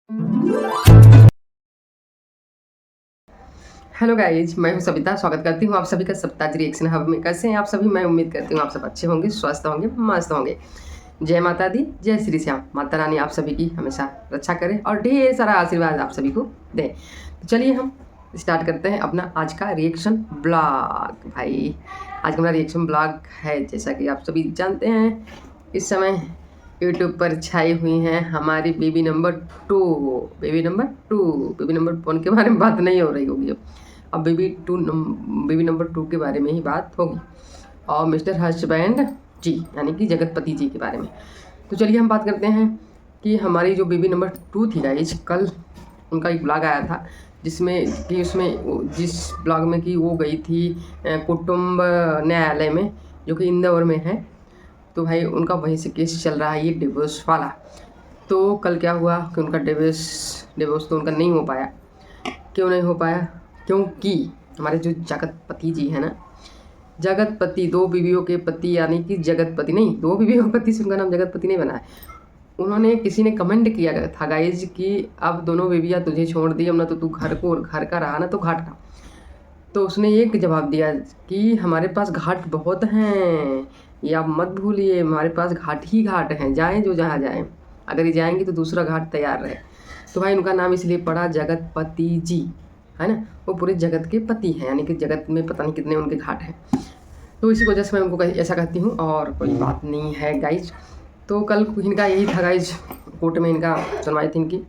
Hello guys, मैं हूं सविता। स्वागत करती हूं आप सभी का सप्ताह रिएक्शन हब में। कैसे हैं आप सभी? मैं उम्मीद करती हूं आप सब अच्छे होंगे, स्वस्थ होंगे, मस्त होंगे। जय माता दी, जय श्री श्याम। माता रानी आप सभी की हमेशा रक्षा करें और ढेर सारा आशीर्वाद आप सभी को दें। तो चलिए हम स्टार्ट करते हैं अपना आज का रिएक्शन ब्लॉग। भाई आज का हमारा रिएक्शन ब्लॉग है, जैसा कि आप सभी जानते हैं, इस समय यूट्यूब पर छाई हुई हैं हमारी बेबी नंबर 2। बेबी नंबर 1 के बारे में बात नहीं हो रही होगी अब बेबी नंबर 2 के बारे में ही बात होगी, और मिस्टर हस्बैंड जी यानी कि जगतपति जी के बारे में। तो चलिए हम बात करते हैं कि हमारी जो बेबी नंबर 2 थी गाइज, कल उनका एक ब्लॉग आया था जिसमें कि उसमें जिस ब्लॉग में कि वो गई थी कुटुंब न्यायालय में, जो कि इंदौर में है। तो भाई उनका वहीं से केस चल रहा है, ये डिवोर्स वाला। तो कल क्या हुआ कि उनका डिवोर्स तो उनका नहीं हो पाया। क्यों नहीं हो पाया? क्योंकि हमारे जो जगतपति जी हैं ना, जगतपति, 2 बीवियों के पति, यानी कि जगतपति नहीं, 2 बीवियों के पति से उनका नाम जगतपति नहीं बना है। उन्होंने, किसी ने कमेंट किया था गाइज कि अब दोनों बीवियाँ तुझे छोड़ दी, अब ना तो तू घर का रहा ना तो घाट का। तो उसने एक जवाब दिया कि हमारे पास घाट बहुत हैं, ये आप मत भूलिए, हमारे पास घाट ही घाट हैं, जाएं जो जहाँ जाएं, अगर ये जाएंगे तो दूसरा घाट तैयार रहे। तो भाई उनका नाम इसलिए पड़ा जगतपति जी, है ना। वो पूरे जगत के पति हैं, यानी कि जगत में पता नहीं कितने उनके घाट हैं। तो इसी वजह से मैं उनको ऐसा कहती हूँ, और कोई बात नहीं है गाइज। तो कल इनका यही था गाइज, कोर्ट में इनका सुनवाई थी इनकी।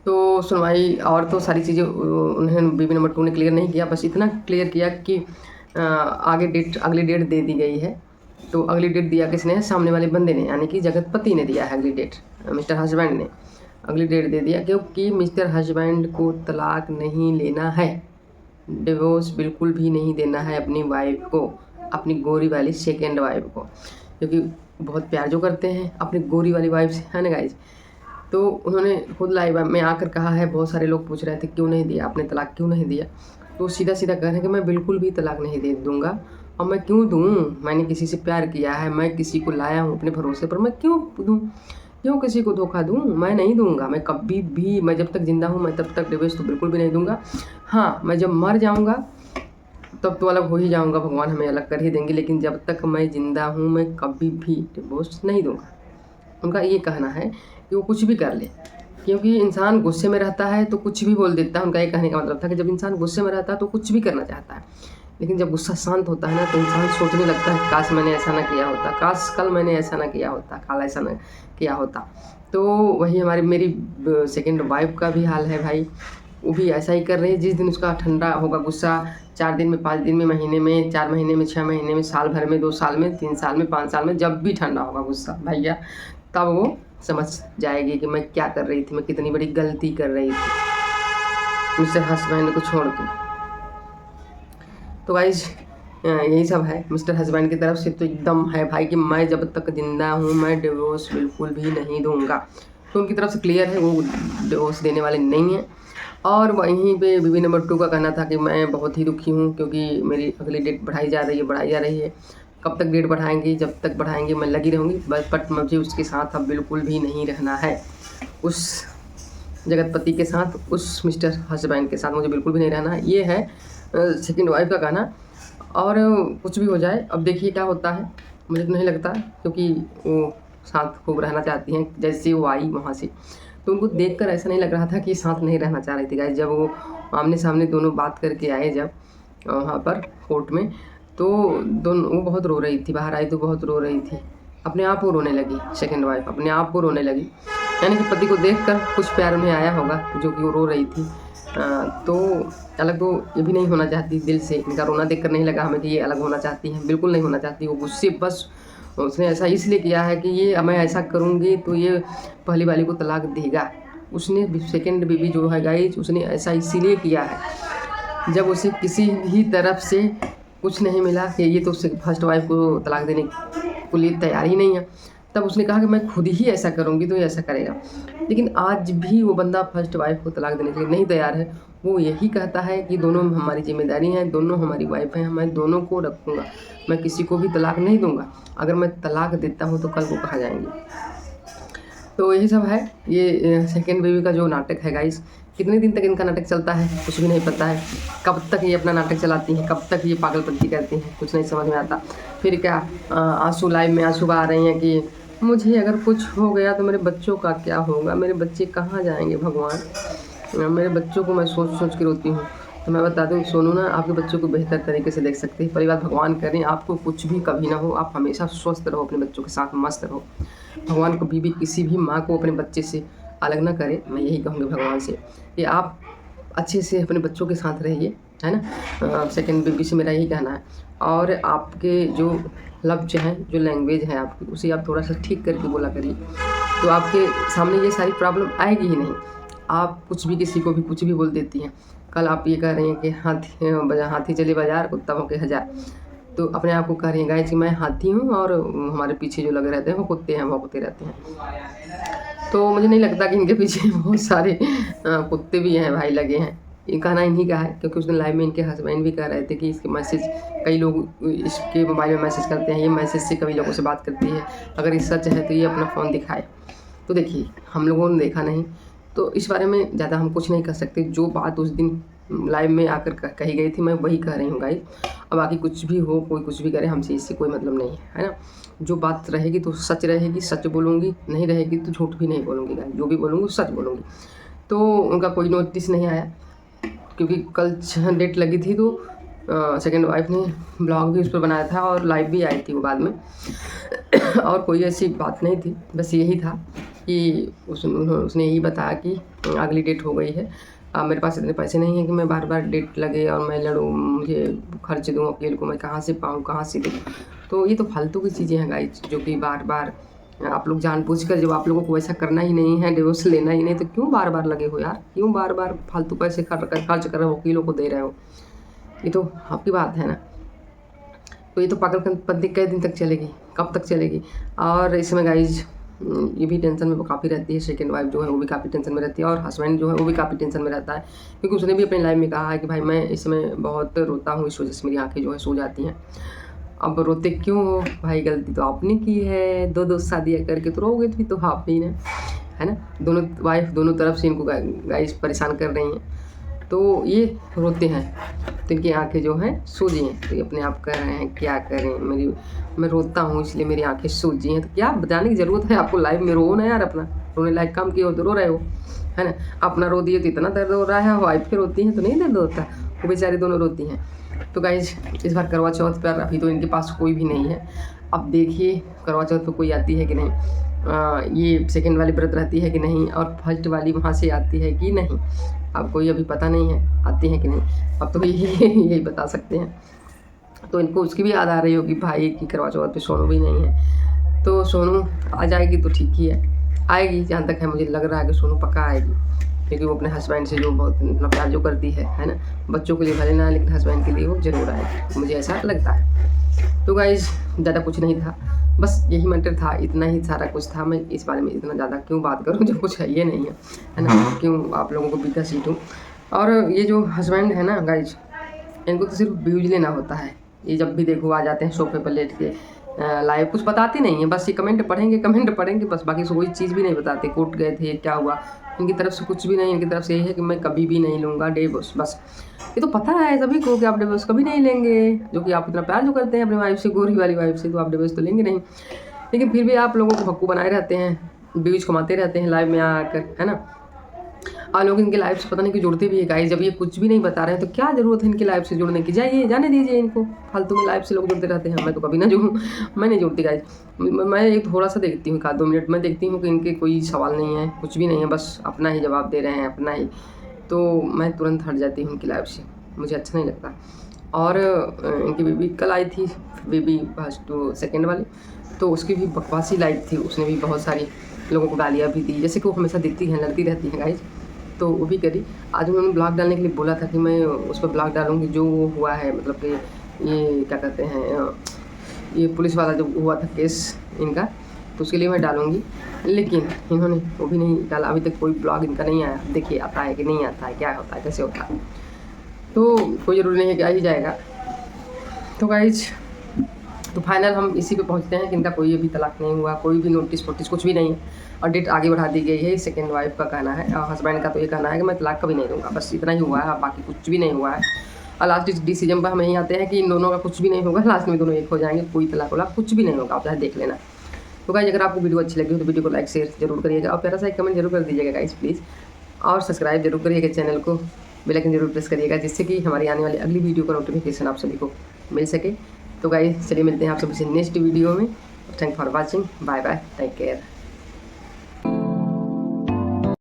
तो सुनवाई और तो सारी चीज़ें उन्हें बेबी नंबर 2 ने क्लियर नहीं किया, बस इतना क्लियर किया कि अगली डेट दे दी गई है। तो अगली डेट दिया किसने है? सामने वाले बंदे ने, यानी कि जगतपति ने दिया है अगली डेट। मिस्टर हस्बैंड ने अगली डेट दे दिया, क्योंकि मिस्टर हस्बैंड को तलाक नहीं लेना है, डिवोर्स बिल्कुल भी नहीं देना है अपनी वाइफ को, अपनी गोरी वाली सेकेंड वाइफ को, क्योंकि बहुत प्यार जो करते हैं अपनी गोरी वाली वाइफ से, है ना गाइज। तो उन्होंने खुद लाइव में आकर कहा है, बहुत सारे लोग पूछ रहे थे क्यों नहीं दिया आपने तलाक, क्यों नहीं दिया। तो सीधा सीधा कह रहे हैं कि मैं बिल्कुल भी तलाक नहीं दे दूंगा, और मैं क्यों दूँ, मैंने किसी से प्यार किया है, मैं किसी को लाया हूँ अपने भरोसे पर, मैं क्यों दूँ, क्यों किसी को धोखा दूँ, मैं नहीं दूंगा, मैं कभी भी, मैं जब तक जिंदा हूँ मैं तब तक डिवोर्स तो बिल्कुल भी नहीं दूंगा। हाँ, मैं जब मर जाऊँगा तब तो अलग हो ही जाऊँगा, भगवान हमें अलग कर ही देंगे, लेकिन जब तक मैं ज़िंदा हूँ मैं कभी भी डिवोर्स नहीं दूँगा। उनका ये कहना है कि वो कुछ भी कर ले, क्योंकि इंसान गुस्से में रहता है तो कुछ भी बोल देता है। उनका ये कहने का मतलब था कि जब इंसान गुस्से में रहता है तो कुछ भी करना चाहता है, लेकिन जब गुस्सा शांत होता है ना तो इंसान सोचने लगता है काश मैंने ऐसा ना किया होता, काश कल मैंने ऐसा ना किया होता, कल ऐसा ना किया होता। तो वही मेरी सेकेंड वाइफ का भी हाल है भाई, वो भी ऐसा ही कर रही है। जिस दिन उसका ठंडा होगा गुस्सा, 4 दिन में, 5 दिन में, महीने में, 4 महीने में, 6 महीने में, साल भर में, 2 साल में, 3 साल में, 5 साल में, जब भी ठंडा होगा गुस्सा भैया, तब वो समझ जाएगी कि मैं क्या कर रही थी, मैं कितनी बड़ी गलती कर रही थी मिस्टर हस्बैंड को छोड़ के। तो गाइज यही सब है मिस्टर हस्बैंड की तरफ से। तो एकदम है भाई कि मैं जब तक ज़िंदा हूँ मैं डिवोर्स बिल्कुल भी नहीं दूंगा। तो उनकी तरफ से क्लियर है, वो डिवोर्स देने वाले नहीं हैं। और वहीं पे बेबी नंबर 2 का कहना था कि मैं बहुत ही दुखी हूँ, क्योंकि मेरी अगली डेट बढ़ाई जा रही है। कब तक डेट बढ़ाएंगी? जब तक बढ़ाएंगी मैं लगी रहूँगी बस, बट मुझे उसके साथ अब बिल्कुल भी नहीं रहना है, उस जगतपति के साथ, उस मिस्टर हस्बैंड के साथ मुझे बिल्कुल भी नहीं रहना है। ये है सेकेंड वाइफ का कहना। और कुछ भी हो जाए, अब देखिए क्या होता है। मुझे तो नहीं लगता, क्योंकि वो साथ खूब रहना चाहती हैं, जैसे वो आई वहाँ से तो उनको देखकर ऐसा नहीं लग रहा था कि साथ नहीं रहना चाह रही थी गाइस। जब वो आमने सामने दोनों बात करके आए जब वहाँ पर कोर्ट में, तो दोनों, वो बहुत रो रही थी, बाहर आई तो बहुत रो रही थी, अपने आप को रोने लगी। सेकंड वाइफ अपने आप को रोने लगी, यानी कि पति को देखकर कुछ प्यार में आया होगा, जो कि वो रो रही थी। तो अलग तो ये भी नहीं होना चाहती दिल से, इनका रोना देखकर नहीं लगा हमें कि ये अलग होना चाहती हैं, बिल्कुल नहीं होना चाहती। वो गुस्से, बस उसने ऐसा इसलिए किया है कि ये मैं ऐसा करूँगी तो ये पहली वाली को तलाक देगा। उसने सेकंड बीवी जो है गाइज, उसने ऐसा इसीलिए किया है, जब उसे किसी भी तरफ से कुछ नहीं मिला कि ये तो फर्स्ट वाइफ को तलाक देने के लिए तैयार ही नहीं है, तब उसने कहा कि मैं खुद ही ऐसा करूँगी तो ये ऐसा करेगा। लेकिन आज भी वो बंदा फर्स्ट वाइफ को तलाक देने के लिए नहीं तैयार है। वो यही कहता है कि दोनों हमारी जिम्मेदारी हैं, दोनों हमारी वाइफ हैं, मैं दोनों को रखूँगा, मैं किसी को भी तलाक नहीं दूँगा। अगर मैं तलाक देता हूँ तो कल को कहाँ जाएंगे। तो यही सब है। ये सेकेंड बेबी का जो नाटक है गाइस, कितने दिन तक इनका नाटक चलता है कुछ भी नहीं पता है। कब तक ये अपना नाटक चलाती हैं, कब तक ये पागलपंती करती हैं, कुछ नहीं समझ में आता। फिर क्या आंसू लाइव में आंसू आ रही हैं कि मुझे अगर कुछ हो गया तो मेरे बच्चों का क्या होगा, मेरे बच्चे कहाँ जाएंगे भगवान, मेरे बच्चों को मैं सोच सोच के रोती हूँ। तो मैं बता दूँ सोनू ना आपके बच्चों को बेहतर तरीके से देख सकते हैं। परिवार भगवान करें आपको कुछ भी कभी ना हो, आप हमेशा स्वस्थ रहो, अपने बच्चों के साथ मस्त रहो। भगवान कभी भी किसी भी माँ को अपने बच्चे से अलग ना करे, मैं यही कहूँगी भगवान से कि आप अच्छे से अपने बच्चों के साथ रहिए, है ना। सेकेंड बेबी से मेरा यही कहना है। और आपके जो लफ्ज़ हैं, जो लैंग्वेज है आपकी, उसे आप थोड़ा सा ठीक करके बोला करिए, तो आपके सामने ये सारी प्रॉब्लम आएगी ही नहीं। आप कुछ भी किसी को भी कुछ भी बोल देती हैं। कल आप ये कह रही हैं कि हाथी चले बाजार कुत्ता भौंके हज़ार, तो अपने आप को कह रही हैं गाइस कि मैं हाथी हूँ और हमारे पीछे जो लगे रहते हैं वो कुत्ते हैं, भौंकते रहते हैं। तो मुझे नहीं लगता कि इनके पीछे बहुत सारे कुत्ते भी हैं भाई लगे हैं। ये कहना इन्हीं का है, क्योंकि उस दिन लाइव में इनके हस्बैंड भी कह रहे थे कि इसके मैसेज कई लोग इसके मोबाइल में मैसेज करते हैं, ये मैसेज से कई लोगों से बात करती है, अगर ये सच है तो ये अपना फ़ोन दिखाए। तो देखिए हम लोगों ने देखा नहीं, तो इस बारे में ज़्यादा हम कुछ नहीं कर सकते। जो बात उस दिन लाइव में आकर कही गई थी मैं वही कह रही हूँ गाइस। अब बाकी कुछ भी हो, कोई कुछ भी करे, हमसे इससे कोई मतलब नहीं है ना। जो बात रहेगी तो सच रहेगी, सच बोलूँगी, नहीं रहेगी तो झूठ भी नहीं बोलूँगी गाइस, जो भी बोलूँगी सच बोलूँगी। तो उनका कोई नोटिस नहीं आया, क्योंकि कल डेट लगी थी तो सेकंड वाइफ ने ब्लॉग भी उस पर बनाया था और लाइव भी आई थी वो बाद में। और कोई ऐसी बात नहीं थी, बस यही था कि उसने यही बताया कि अगली डेट हो गई है, मेरे पास इतने पैसे नहीं हैं कि मैं बार बार डेट लगे और मैं लड़ूँ, मुझे खर्च दूँ अकेले को, मैं कहाँ से पाऊँ, कहाँ से दूँ। तो ये तो फालतू की चीज़ें हैं गाइस, जो कि बार बार आप लोग जानबूझकर, जब आप लोगों को वैसा करना ही नहीं है, डिवोर्स लेना ही नहीं, तो क्यों बार बार लगे हो यार, क्यों बार बार फालतू पैसे खर्च कर रहे हो, वकीलों को दे रहे हो। ये तो आपकी बात है ना। तो ये तो पागलपंती कई दिन तक चलेगी, कब तक चलेगी। और इस समय गाइज ये भी टेंशन में वो काफ़ी रहती है, सेकंड वाइफ जो है वो भी काफ़ी टेंशन में रहती है, और हस्बैंड जो है वो भी काफ़ी टेंशन में रहता है, क्योंकि उसने भी अपनी लाइफ में कहा है कि भाई मैं इस समय बहुत रोता हूँ, इस वजह से मेरी आँखें जो है सो जाती हैं। अब रोते क्यों हो भाई, गलती तो आपने की है, दो शादियाँ करके तो रोगे भी तो आप ही ना, है ना। दोनों वाइफ दोनों तरफ से इनको गाइस परेशान कर रही हैं, तो ये रोते हैं तो इनकी आंखें जो हैं सूजी हैं। तो ये अपने आप कह रहे हैं क्या करें, मैं रोता हूँ इसलिए मेरी आंखें सूजी हैं। तो क्या बताने की ज़रूरत है आपको, लाइव में रो ना यार, अपना रोने लायक काम किए हो तो रो रहे हो, है ना। अपना रो दिए तो इतना दर्द हो रहा है, वाइफ के रोती हैं तो नहीं दर्द होता, वो बेचारी दोनों रोती हैं। तो गाइस इस बार करवा चौथ पर अभी तो इनके पास कोई भी नहीं है। अब देखिए करवा चौथ पर कोई आती है कि नहीं, ये सेकंड वाली व्रत रहती है कि नहीं, और फर्स्ट वाली वहाँ से आती है कि नहीं, अब कोई अभी पता नहीं है आती है कि नहीं। अब तो यही बता सकते हैं। तो इनको उसकी भी याद आ रही होगी भाई की करवा चौथ पे सोनू भी नहीं है, तो सोनू आ जाएगी तो ठीक ही है, आएगी जहाँ तक है मुझे लग रहा है कि सोनू पक्का आएगी, क्योंकि वो अपने हस्बैंड से जो बहुत इतना प्यार जो करती है ना। बच्चों के लिए भले ना, लेकिन हस्बैंड के लिए वो जरूर आएगी, मुझे ऐसा लगता है। तो गाइज ज़्यादा कुछ नहीं था, बस यही मैटर था, इतना ही सारा कुछ था। मैं इस बारे में इतना ज़्यादा क्यों बात करूँ जब कुछ है ये नहीं है ना, क्यों आप लोगों को बीता सीटूँ। और ये जो हस्बैंड है ना गाइज, इनको तो सिर्फ व्यूज लेना होता है। ये जब भी देखो आ जाते हैं सोफे पर लेट के, लाइव कुछ बताते नहीं है, बस ये कमेंट पढ़ेंगे बस, बाकी से कोई चीज़ भी नहीं बताते। कोर्ट गए थे, क्या हुआ, इनकी तरफ से कुछ भी नहीं। इनकी तरफ से यही है कि मैं कभी भी नहीं लूँगा डिवोर्स, बस। ये तो पता है सभी को कि आप डिवोर्स कभी नहीं लेंगे, जो कि आप इतना प्यार जो करते हैं अपनी वाइफ से, गोरी वाली वाइफ से, तो आप डिवोर्स तो लेंगे नहीं। लेकिन फिर भी आप लोगों को भक्कू बनाए रहते हैं, व्यूज कमाते रहते हैं लाइव में आकर, है ना। और लोग इनके लाइफ से पता नहीं कि जुड़ते भी है गाइस, जब ये कुछ भी नहीं बता रहे हैं तो क्या ज़रूरत है इनकी लाइफ से जुड़ने की। जाने दीजिए इनको, फालतू में लाइफ से लोग जुड़ते रहते हैं। मैं तो कभी ना जुड़ूँ, मैं नहीं जुड़ती गाइस। मैं एक थोड़ा सा देखती हूँ, 1-2 मिनट में देखती हूँ कि इनके कोई सवाल नहीं है, कुछ भी नहीं है, बस अपना ही जवाब दे रहे हैं, अपना ही, तो मैं तुरंत हट जाती हूँ इनकी लाइफ से, मुझे अच्छा नहीं लगता। और इनकी बेबी कल आई थी, बेबी फर्स्ट तो सेकेंड वाली, तो उसकी भी बकवासी लाइफ थी, उसने भी बहुत सारी लोगों को गालियाँ भी दी, जैसे कि वो हमेशा देती हैं, लड़ती रहती हैं गाइस, तो वो भी करी। आज उन्होंने ब्लॉग डालने के लिए बोला था कि मैं उस पर ब्लॉग डालूँगी जो हुआ है, मतलब कि ये क्या कहते हैं, ये पुलिस वाला जो हुआ था केस इनका, तो उसके लिए मैं डालूँगी, लेकिन इन्होंने वो भी नहीं डाला। अभी तक कोई ब्लॉग इनका नहीं आया, देखिए आता है कि नहीं आता है, क्या होता है, कैसे होता है, तो कोई ज़रूरी नहीं है कि आ ही जाएगा। तो गाइज तो फाइनल हम इसी पे पहुंचते हैं कि इनका कोई अभी तलाक नहीं हुआ, कोई भी नोटिस फोटिस कुछ भी नहीं है और डेट आगे बढ़ा दी गई है। सेकेंड वाइफ का कहना है और हस्बैंड का तो ये कहना है कि मैं तलाक कभी नहीं दूंगा, बस इतना ही हुआ है, बाकी कुछ भी नहीं हुआ है। और लास्ट डिसीजन पर हम यहीं आते हैं कि इन दोनों का कुछ भी नहीं होगा, लास्ट में दोनों एक हो जाएंगे, कोई तलाक वाला कुछ भी नहीं होगा, आप चाहे देख लेना। तो गाइस अगर आपको वीडियो अच्छी लगी हो तो वीडियो को लाइक शेयर जरूर करिएगा और प्यारा सा एक कमेंट जरूर कर दीजिएगा गाइस प्लीज़, और सब्सक्राइब जरूर करिएगा चैनल को, बेल आइकन जरूर प्रेस करिएगा जिससे कि हमारी आने वाली अगली वीडियो का नोटिफिकेशन आप सभी को मिल सके। तो गाइस चलिए मिलते हैं आप सभी से नेक्स्ट वीडियो में। Thank for watching, bye bye, take care.